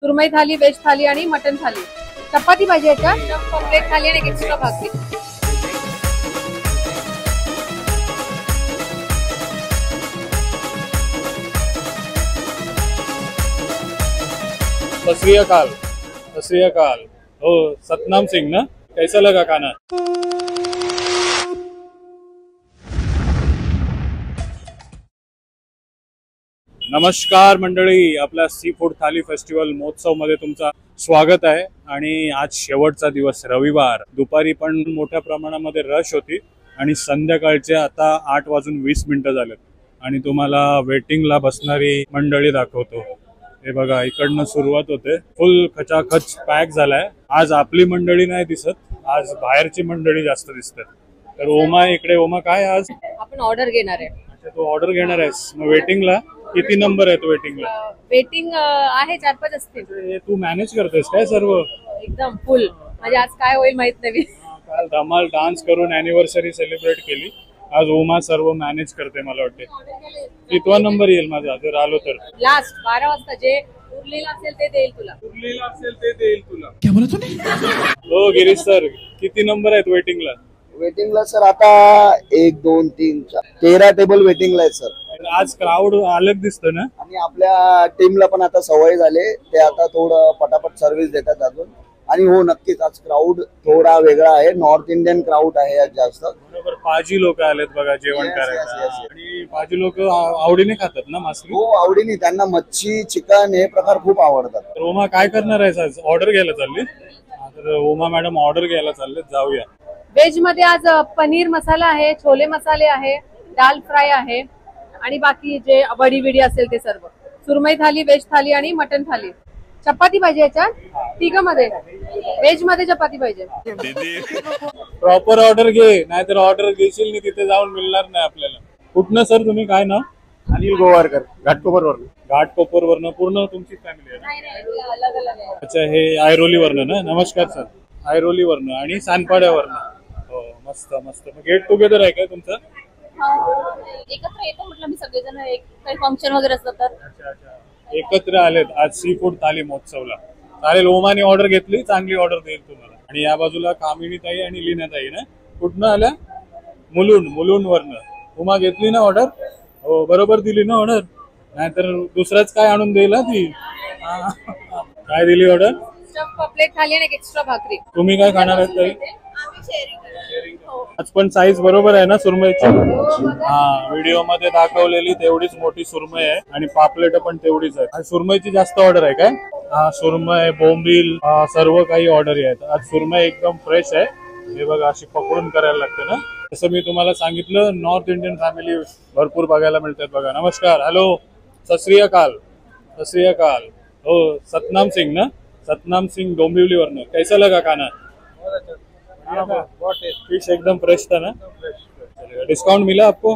सुरमई थाली, veg थाली आणि mutton थाली. चपाती पाहिजे याच्यात, पॉम्प्लेट थाली आणि एक्स्ट्रा भाकरी. सत श्री अकाल. हो, सतनाम सिंह ना. कैसा लगा खाना? नमस्कार मंडळी, आपल्या सी फूड थाली फेस्टिवल महोत्सव मध्ये तुमचं स्वागत आहे. आणि आज शेवटचा दिवस, रविवार. दुपारी पण मोठ्या प्रमाणामध्ये रश होती आणि संध्याकाळचे आता 8:20 झालेत आणि तुम्हाला वेटिंगला बसणारी मंडळी दाखवतो. हे बघा, इकडनं सुरुवात होते. फुल खचाखच पॅक झालाय. आज आपली मंडळी नाही दिसत, आज बाहेरची मंडळी जास्त दिसतात. तर ओमा इकडे. ओमा, काय आज आपण ऑर्डर घेणार आहे? अच्छा, तू ऑर्डर घेणार आहेस. मग वेटिंगला किती नंबर आहे तो वेटिंगला? वेटिंग आहे 4-5 असतील. हे तू मॅनेज करतेस काय सर्व? एकदम फुल. म्हणजे आज काय होईल माहित नाही. काल धमाल डान्स करून अॅनिव्हर्सरी सेलिब्रेट केली. आज ओमा सर्व मॅनेज करते. मला वाटते कितवा नंबर येईल माझा जर आलो तर? लास्ट 12 वाजता जे उरलेलं असेल ते देईल तुला. क्या बोला तूने? हो गिरीश सर, किती नंबर आहेत वेटिंगला? वेटिंगला सर आता 1 2 3 4 13 टेबल वेटिंगला आहेत सर. आज क्राऊड अलग दिसतो ना. आणि आपल्या टीमला पण आता सवय झाले, ते आता थोडं पटापट सर्व्हिस देतात अजून. आणि हो, नक्कीच आज क्राऊड थोडा वेगळा आहे. नॉर्थ इंडियन क्राऊड आहे आज जास्त. बरोबर, पाजी लोक आलेत बघा जेवण करायला. आणि पाजी लोक आवडीने खातात ना मासळी? हो, आवडीने. त्यांना मच्छी, चिकन हे प्रकार खूप आवडतात. तर ओमा, काय करणार आहे आज? ऑर्डर घ्यायला चालली? तर ओमा मॅडम ऑर्डर घ्यायला चालले, जाऊया. वेज मध्ये आज पनीर मसाला आहे, छोले मसाले आहे, दाल फ्राय आहे आणि बाकी जे वडी बिडी असेल ते सर्व. सुरमई थाली, वेज थाली आणि मटन थाली. चपाती पाहिजे याच्यात, तिघमध्ये. वेज मध्ये चपाती पाहिजे. प्रॉपर ऑर्डर घे, नाहीतर ऑर्डर घेशील नाही तिथे जाऊन मिळणार नाही आपल्याला. कुठनं सर तुम्ही? काय ना? अनिल गोवारकर, घाटकोपरवरून. घाटकोपरवरनं. पूर्ण तुमची फॅमिली आहे? अच्छा, हे ऐरोलीवरनं ना. नमस्कार सर. ऐरोलीवरनं आणि सानपाड्यावरनं. हो, मस्त मस्त. गेट टुगेदर आहे काय तुमचं? एकत्र येतो म्हटलं मी, सगळेजण एक काही फंक्शन वगैरे असतं तर. अच्छा अच्छा, एकत्र आलेत आज सी फूड थाली महोत्सवला. चालेल, ओमाने ऑर्डर घेतली, चांगली ऑर्डर देईल तुम्हाला. आणि या बाजूला कामिनी ताई आणि लीना ताई ना. कुठनं आल्या? मुलुंड वरनं. ओमा घेतली ना ऑर्डर? हो, बरोबर दिली ना ऑर्डर? नाहीतर दुसराच काय आणून देईल ती. काय दिली ऑर्डर? पॉम्प्लेट थाली आणि एक्स्ट्रा भाकरी. तुम्ही काय खाणार आहेत ताई? आज पण साईज बरोबर आहे ना सुरमईची? हा, व्हिडिओ मध्ये दाखवलेली तेवढीच मोठी सुरमई आहे आणि पापलेट पण तेवढीच आहे. आज सुरमईची जास्त ऑर्डर आहे काय? हा, सुरमई, बोंबील, सर्व काही ऑर्डर आहेत आज. सुरमई एकदम फ्रेश आहे. हे बघा, अशी पकडून करायला लागते ना. जसं मी तुम्हाला सांगितलं, नॉर्थ इंडियन फॅमिली भरपूर बघायला मिळतात बघा. नमस्कार, हॅलो, सत श्री अकाल. सत श्री अकाल. हो, सतनाम सिंह ना. सतनाम सिंह डोंबिवलीवरनं. कैसा लगा खाना? फिश एकदम फ्रेश था ना. डिस्काउंट मिला आपको?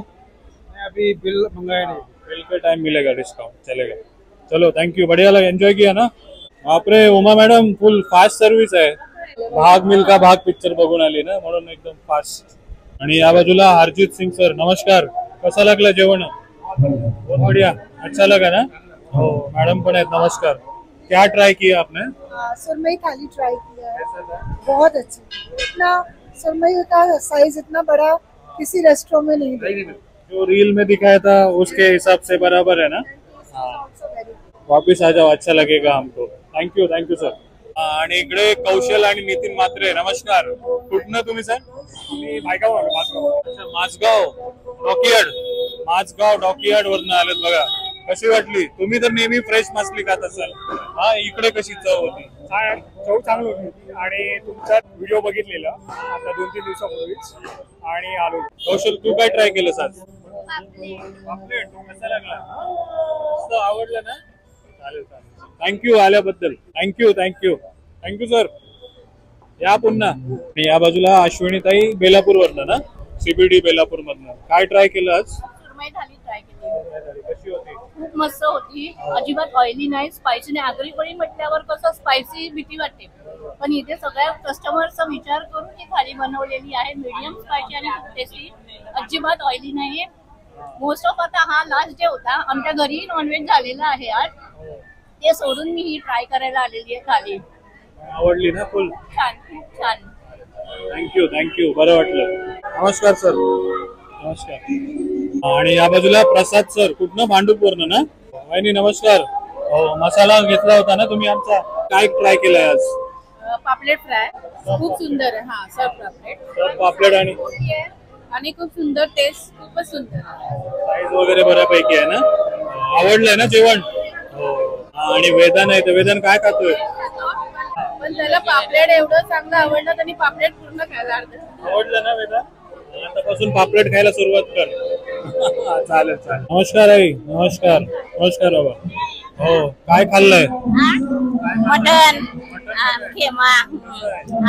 अभी बिल मंगाया नहीं. बिल के टाइम मिलेगा डिस्काउंट, चलेगा. चलो, थैंक यू. बढ़िया लगा, एंजॉय किया ना. बापरे, उमा मॅडम फुल फास्ट सर्व्हिस आहे. भाग मिल्खा भाग पिक्चर बघून आली ना, म्हणून एकदम फास्ट. आणि या बाजूला हरजीत सिंग सर. नमस्कार, कसा लागला जेवण? बहुत बढ़िया, अच्छा लगा ना. हो, मॅडम पण आहेत. नमस्कार. क्या ट्राई किया आपने? सुरमई थाली ट्राई किया है, बहुत अच्छी. इतना सुरमई का साइज इतना बड़ा किसी रेस्टोरेंट में नहीं है. जो रील में दिखाया था उसके हिसाब से बराबर है ना. वापिस आ जाओ, अच्छा लगेगा हमको. Thank you sir. आणि इकडे कौशल आणि नितीन मात्रे. नमस्कार. कुठनं तुम्ही सर? माझगाव डॉकयार्ड वरनं आलेत बघा. कशी वाटली? तुम्ही तर नेहमी फ्रेश मासली खात असाल. हा, इकडे कशी चव होती? चव चांगली होती आणि तुमचा व्हिडिओ बघितलेला आता 2-3 दिवसापूर्वीच आणि आलो. कौशल, तू काय ट्राय केलंस आज? पापलेट. कसा लागला? मस्त, आवडलं ना? चालेल. थँक्यू आल्याबद्दल. Thank you sir. या पुन्हा. या बाजूला अश्विनी ताई बेलापूर वरनं ना. सीबीडी बेलापूर मधनं. काय ट्राय केलं आज? सुरमई थाली ट्राय केली. कशी होती? खूप मस्त होती. अजिबात ऑइली नाही, स्पायसी नाही. आगरी म्हटल्यावर कसं स्पायसी भीती वाटते, पण इथे सगळ्या कस्टमरचा विचार करून ही थाली बनवलेली आहे. मीडियम स्पायसी आणि खूप टेस्टी. अजिबात ऑइली नाहीये. मोस्ट ऑफ आता हा लास्ट डे होता. आमच्या घरी नॉनव्हेज झालेला आहे आज. ते सोडून मी ही ट्राय करायला आलेली आहे थाली. आवडली ना फुल? छान, खूप छान. थँक्यू बरं वाटलं. नमस्कार सर. नमस्कार. आणि या बाजूला प्रसाद सर, कुठनं? भांडूपवरनं ना? वहिनी नमस्कार. हो, मसाला घेतला होता ना तुम्ही आमचा, काय ट्राय केलाय आज? पापलेट फ्राय खूप सुंदर आहे. हा सर्फ पापलेट. सर्फ पापलेट आणि खूप सुंदर टेस्ट, खूपच सुंदर. साईज वगैरे बऱ्यापैकी आहे ना? आवडलंय ना जेवण? हो. आणि वेदान आहे, तर वेदान काय खातोय? पण त्याला पापलेट एवढं चांगलं आवडलं, त्यांनी पापलेट पूर्ण खायला आवडलं ना वेदान? आतापासून पापलेट खायला सुरुवात कर. चालेल. नमस्कार आई. नमस्कार बाबा. हो, काय खाल्लंय? मटन खेमा.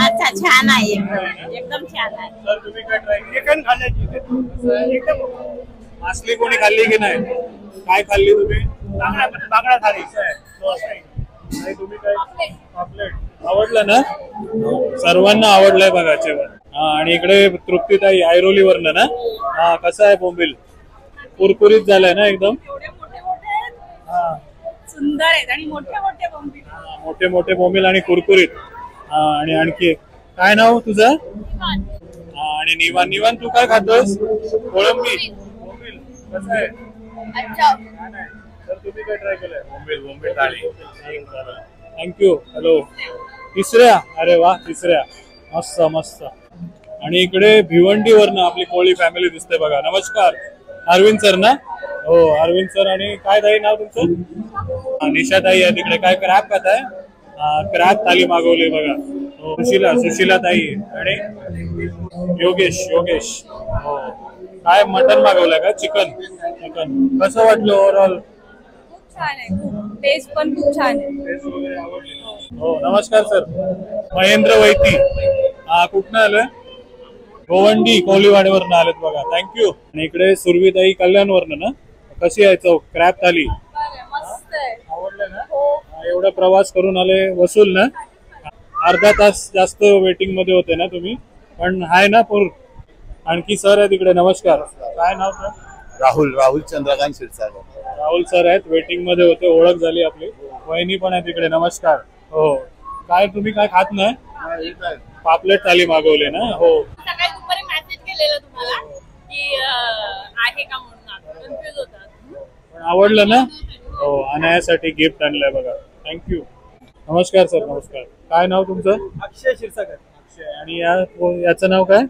अच्छा, छान आहे, एकदम छान आहे. सर तुम्ही काय ट्राय चिकन खाल्ल्याची? मासली कोणी खाल्ली की नाही? काय खाल्ली तुम्ही? बांगडा थाली. तुम्ही काय? पापलेट आवडलं ना? सर्वांना आवडलंय बघा जेवण. आणि इकडे तृप्तीताई ऐरोलीवरनं ना? हा, कसं आहे बोंबील? कुरकुरीत झालाय ना एकदम? सुंदर आहेत आणि मोठे मोठे बोंबील आणि कुरकुरीत. आणि आणखी काय नाव तुझं? आणि निवान तू काय खातोस? कोळंबी बोंबील. कसं आहे? तर तुम्ही काय ट्राय केलंय? बोंबील थाळी. थँक्यू. हॅलो. तिसऱ्या? अरे वा, तिसऱ्या. मस्त. आणि इकडे भिवंडीवरनं आपली कोळी फॅमिली दिसते बघा. नमस्कार. अरविंद सर ना? हो, अरविंद सर. आणि काय ताई नाव तुमचं? निशा ताई आहे तिकडे. काय क्रॅब खाताय? क्रॅब थाली मागवली बघा. हो, सुशीला ताई आणि योगेश. हो, काय मटन मागवलंय का? चिकन. कसं वाटलं ओव्हरऑल? छान आहे. खूप टेस्ट पण खूप छान आहे. हो, नमस्कार सर. महेंद्र वैती. कुठनं आलंय? गोवंडी कोलीवाडीवरनं आलेत बघा. थँक्यू. आणि इकडे सुरवीताई कल्याणवरनं ना? कशी आहे चव? क्रॅब थाली मस्त आहे. आवडलं ना? एवढा प्रवास करून आले. वसूल ना? अर्धा तास जास्त वेटिंग मध्ये होते ना तुम्ही, पण हाय ना पूर. आणखी सर आहे तिकडे. नमस्कार. काय नाव सर? राहुल चंद्रकांत क्षीरसागर. राहुल सर आहेत, वेटिंग मध्ये होते. ओळख झाली आपली. वहिनी पण आहे तिकडे. नमस्कार. हो, काय तुम्ही काय खात नाही? पापलेट थाली मागवले ना? हो, सकाळी दुपारी मेसेज केलेला तुम्हाला की आहे का म्हणून, कन्फ्युज होता. पण आवडलं ना? हो, अनायासाठी गिफ्ट आणलंय बघा. थँक्यू. नमस्कार सर. नमस्कार. काय नाव तुमचं? अक्षय क्षीरसागर. अक्षय. आणि याचं नाव काय?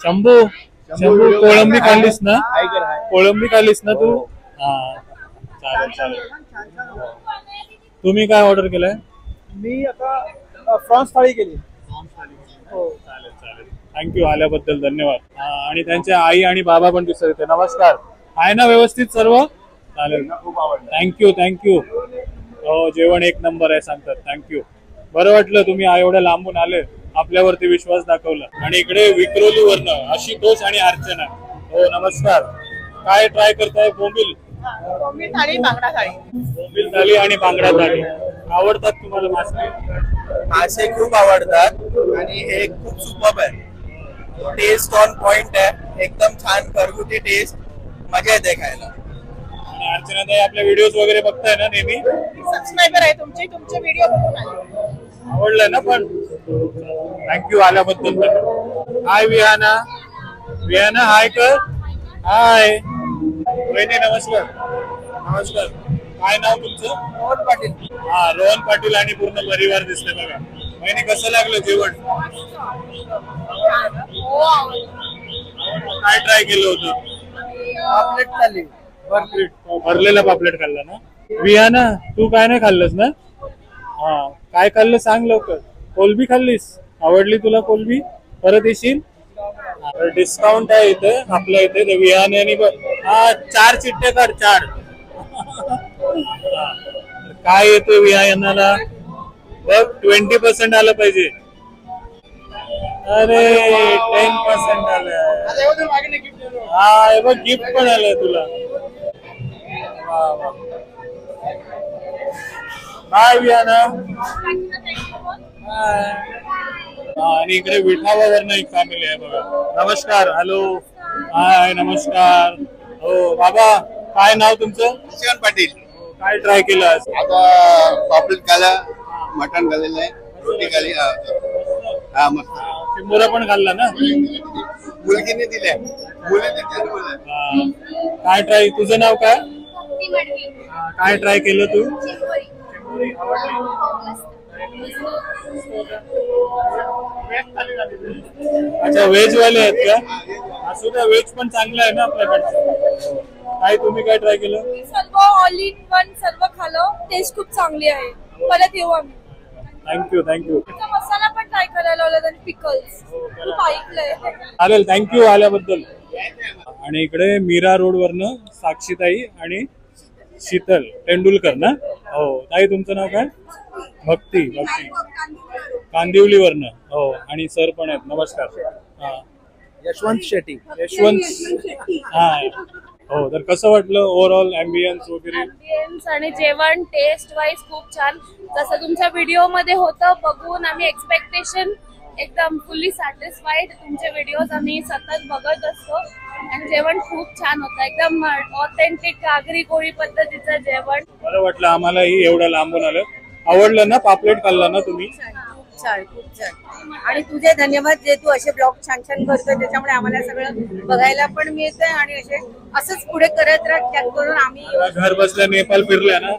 शंभू. कोळंबी खाल्लीस ना? कोळंबी खाल्लीस ना तू? हा, चालेल. तुम्ही काय ऑर्डर केलंय? मी आता फ्रॉन्स थाळी केली. हो, चालेल. थँक्यू. आल्याबद्दल धन्यवाद. आणि त्यांच्या आई आणि बाबा पण दिसत होते. नमस्कार. आहे ना व्यवस्थित सर्व? चालेल. थँक्यू. हो, जेवण एक नंबर आहे सांगतात. थँक्यू. बरं वाटलं तुम्ही एवढ्या लांबून आले, आपल्यावरती विश्वास दाखवला. आणि इकडे विक्रोलीवरनं आशुतोष आणि अर्चना. हो, नमस्कार. काय ट्राय करताय? बोंबील थाळी, बांगडा थाळी. बोंबील थाली आणि बांगडा थाली. आवडतात तुम्हाला मासे? मासे खूप आवडतात आणि हे खूप सुपर्ब आहे. टेस्ट ऑन पॉइंट आहे, एकदम छान घरगुती टेस्ट, मजा येते खायला. आणि अर्चना ताई आपल्या व्हिडिओज वगैरे बघताय ना नेहमी? सबस्क्रायबर आहे तुमचे व्हिडिओ बघून आले. आवडलंय ना? पण थँक्यू आल्याबद्दल. हाय विहाना. हाय कर. हाय वहिनी. नमस्कार. काय नाव तुमचं? रोहन पाटील. हा, रोहन पाटील आणि पूर्ण परिवार दिसते बघा. वहिनी कसं लागलं जेवण? काय ट्राय केलं होतं? पापलेट थाली. भरलेला पापलेट खाल्ला ना? विहाना तू काय नाही खाल्लंस ना? हा, काय खाल्लं सांग लवकर. कोलबी खाल्लीस? आवडली तुला कोलबी? परत येशील? डिस्काउंट आहे इथे आपल्या इथे विहाने. हा, 4 चिठ्ठे काढ. 4. काय येतो विहानाला बघ? 20% आलं पाहिजे. अरे 10% आलं. हा, बघ गिफ्ट पण आलंय तुला. बाय विहाना. आणि इकडे विठावावरनं एक फॅमिली आहे बघा. नमस्कार. हॅलो. हाय. नमस्कार. हो बाबा, काय नाव तुमचं? रोहन पाटील. काय ट्राय केलं आज? आता पापलेट खाल्लं, मटण खाल्लेलं आहे, रोटी खाल्ली. हा मस्त. चिंबोरा पण खाल्ला ना? मुलगीने दिल्या, मुलीने दिल्या. काय ट्राय, तुझं नाव काय? काय ट्राय केलं तू? अच्छा, व्हेज वाले आहेत का? असू द्या, व्हेज पण चांगलं आहे ना आपल्याकडचं. काय तुम्ही काय ट्राय केलं? सर्व ऑल इन वन सर्व खाल्लं, टेस्ट खूप चांगली आहे. परत येऊ आम्ही. थँक्यू. मसाला पण ट्राय करायला लावला आणि पिकल्स खूप ऐकलंय. चालेल, थँक्यू आल्याबद्दल. आणि इकडे मीरा रोड वरनं साक्षीताई आणि शीतल तेंडुलकर ना? हो. ताई तुमचं नाव काय? भक्ती कांदिवलीवरनं. हो. आणि सर पण आहेत. नमस्कार. यशवंत शेट्टी. हा. हो. तर कसं वाटलं ओव्हरऑल ॲम्बियन्स वगैरे? ॲम्बियन्स आणि जेवण टेस्ट वाईज खूप छान. जसं तुमच्या व्हिडिओ मध्ये होतं बघून आम्ही एक्सपेक्टेशन एकदम फुल्ली सॅटिस्फाईड. तुमचे व्हिडिओज आम्ही सतत बघत असतो आणि जेवण खूप छान होतं. एकदम ऑथेंटिक आगरी कोळी पद्धतीचं जेवण. बरं वाटलं आम्हालाही एवढं लांबून आलं. आवडलं ना? पापलेट खाल्ला ना तुम्ही? खूप छान. आणि तुझे धन्यवाद जे तू असे ब्लॉग छान करतोय, त्याच्यामुळे आम्हाला सगळं बघायला पण मिळतंय आणि असंच पुढे करत राह, त्यात करून आम्ही घर बसल्या नेपाळ फिरल्या ना?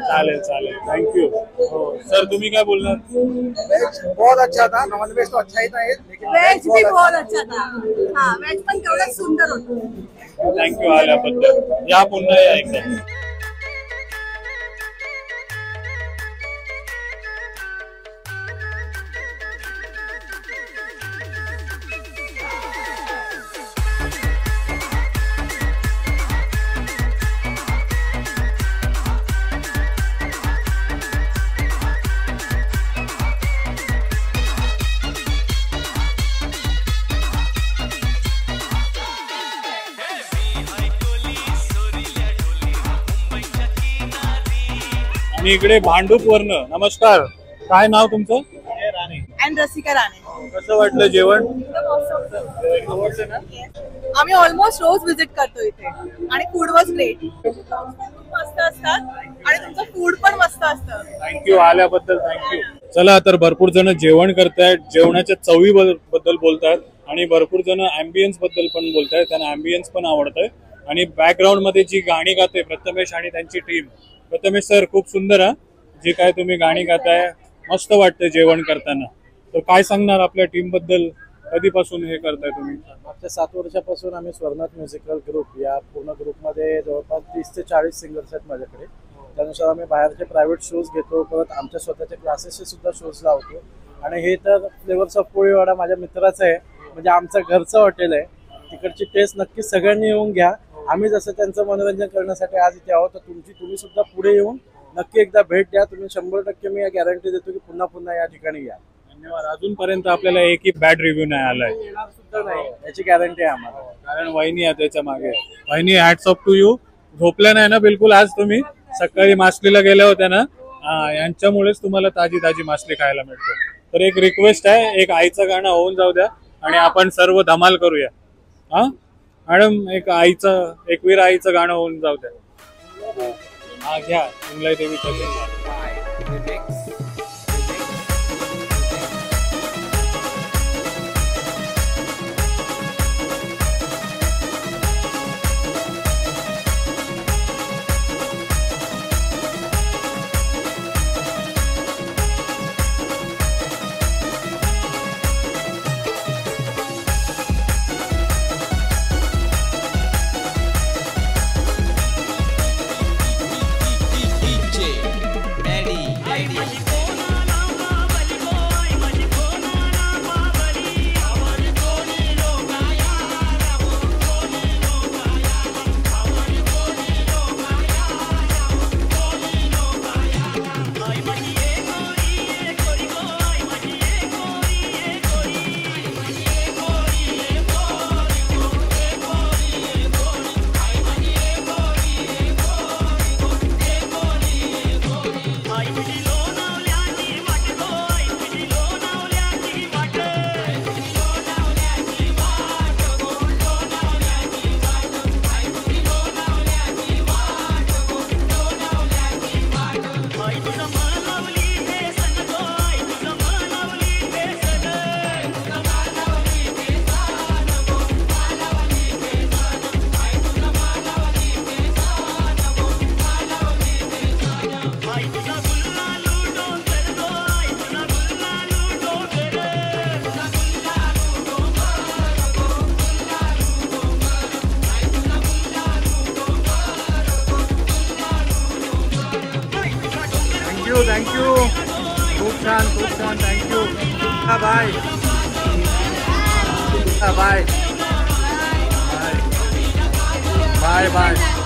चालेल. थँक्यू. हो. सर तुम्ही काय बोलणार? वेज बहुत अच्छा था, नॉन वेज तो अच्छा ही था, लेकिन वेज भी बहुत अच्छा था. हा, वेज पण तेवढंच सुंदर होतं. थँक्यू आल्याबद्दल. या पुन्हा या एकदा. आणि इकडे भांडूप वरनं. नमस्कार, काय नाव तुमचं? राणे. अँड रसिका राणे. कसं वाटलं जेवण? आम्ही ऑलमोस्ट रोज विजिट करतो इथे आणि फूड वॉज ग्रेट. मस्त असतात आणि तुमचं फूड पण मस्त असतं. थँक्यू आल्याबद्दल. थँक्यू. चला, तर भरपूर जण जेवण करतायत, जेवणाच्या चवी बद्दल बोलतात आणि भरपूर जण ॲम्बियन्स बद्दल पण बोलतायत. त्यांना ॲम्बियन्स पण आवडतंय. आणि बॅकग्राऊंड मध्ये जी गाणी गाते प्रथमेश आणि त्यांची टीम. प्रथमेश सर खूप सुंदर हा, जी काय तुम्ही गाणी गाताय, मस्त वाटतं जेवण करताना. तर काय सांगणार आपल्या टीम बद्दल? कधीपासून हे करताय तुम्ही? मागच्या 7 वर्षापासून आम्ही स्वर्णात म्युझिकल ग्रुप या पूर्ण ग्रुपमध्ये जवळपास 30 ते 40 सिंगर्स आहेत माझ्याकडे. त्यानुसार आम्ही बाहेरचे प्रायव्हेट शोज घेतो, परत आमच्या स्वतःचे क्लासेसचे सुद्धा शोज लावतो. आणि हे तर फ्लेवर्स ऑफ पोळीवाडा माझ्या मित्राचं आहे, म्हणजे आमचं घरचं हॉटेल आहे. तिकडची टेस्ट नक्कीच सगळ्यांनी येऊन घ्या. आम्ही जसं त्यांचं मनोरंजन करण्यासाठी आज इथे आहोत, तर तुम्ही सुद्धा पुढे येऊन नक्की एकदा भेट द्या. तुम्ही 100% मी गॅरंटी देतो की पुन्हा या ठिकाणी या. धन्यवाद. अजूनपर्यंत आपल्याला एकही बॅड रिव्ह्यू नाही आलाय. सुद्धा नाही याची गॅरंटी आहे आम्हाला, कारण वहिनी आहे त्याच्या मागे. वहिनी, हॅट्स ऑफ टू यू. झोपल्या नाही ना बिलकुल आज तुम्ही? सकाळी मासलीला गेल्या होत्या ना? यांच्यामुळेच तुम्हाला ताजी ताजी मासली खायला मिळते. तर एक रिक्वेस्ट आहे, एक आईचं गाणं होऊन जाऊ द्या आणि आपण सर्व धमाल करूया. हा मॅडम, एक आईचं, एकवीर आईचं गाणं होऊन जाऊ द्या. हा घ्या, इंगलाई देवीचं घ्या. Daddy. थँक्यू खूप छान thank you bye bye bye bye bye